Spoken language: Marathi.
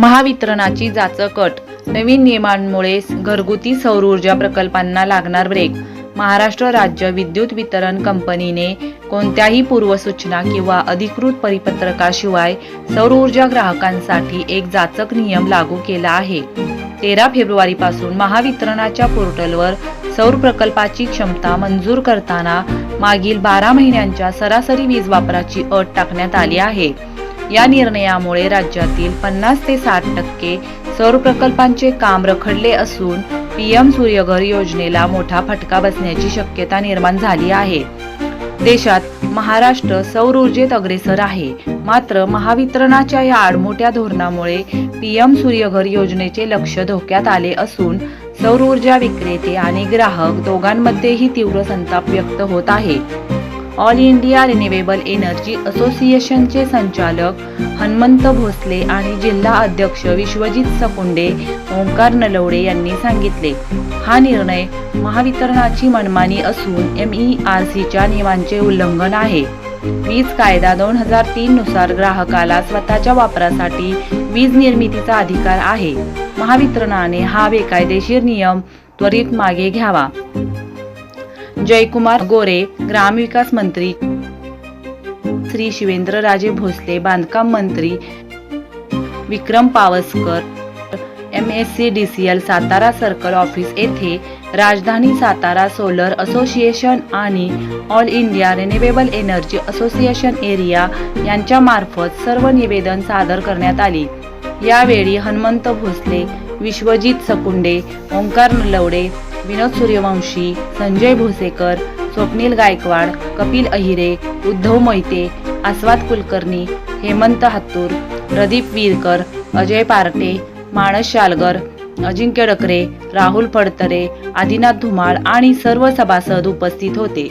महावितरणची जाचक अट. नवीन नियमांमुळे घरगुती सौर ऊर्जा प्रकल्पांना लागणार ब्रेक. महाराष्ट्र राज्य विद्युत वितरण कंपनीने कोणत्याही पूर्वसूचना किंवा अधिकृत परिपत्रकाशिवाय सौर ऊर्जा ग्राहकांसाठी एक जाचक नियम लागू केला आहे. 13 फेब्रुवारीपासून महावितरणच्या पोर्टलवर सौर प्रकल्पाची क्षमता मंजूर करताना मागील 12 महिन्यांच्या सरासरी वीज वापराची अट टाकण्यात आली आहे. या निर्णयामुळे राज्यातील 50 ते 60% सौर प्रकल्पांचे काम रखडले असून पीएम सूर्यघर योजनेला मोठा फटका बसण्याची शक्यता निर्माण झाली आहे. देशात महाराष्ट्र सौर ऊर्जेत अग्रेसर आहे. मात्र महावितरणच्या या आडमोठ्या धोरणामुळे पीएम सूर्यघर योजनेचे लक्ष धोक्यात आले असून सौर ऊर्जा विक्रेते आणि ग्राहक दोघांमध्येही तीव्र संताप व्यक्त होत आहे. ऑल इंडिया रिन्युएबल एनर्जी असोसिएशनचे संचालक हनुमंत भोसले आणि जिल्हा अध्यक्ष विश्वजित सकुंडे, ओंकार नलवडे यांनी सांगितले, हा निर्णय महावितरणची मनमानी असून MERCच्या नियमांचे उल्लंघन आहे. वीज कायदा 2003 नुसार ग्राहकाला स्वतःच्या वापरासाठी वीज निर्मितीचा अधिकार आहे. महावितरणाने हा बेकायदेशीर नियम त्वरित मागे घ्यावा. जयकुमार गोरे, ग्रामविकास मंत्री, श्री शिवेंद्रराजे भोसले, बांधकाम मंत्री Vikram Pawaskar, MSCDCL Satara circle office येथे राजधानी सातारा सोलर असोसिएशन आणि all India renewable energy association area यांच्या मार्फत सर्व निवेदन सादर करण्यात आली. यावेळी हनुमंत भोसले, विश्वजित सकुंडे, ओंकार नलवडे, विनोद सूर्यवंशी, संजय भोसेकर, स्वप्नील गायकवाड, कपिल अहिरे, उद्धव मोहिते, आस्वाद कुलकर्णी, हेमंत हातूर, प्रदीप वीरकर, अजय पार्टे, मानस शालगर, अजिंक्य डकरे, राहुल फडतरे, आदिनाथ धुमाळ आणि सर्व सभासद उपस्थित होते.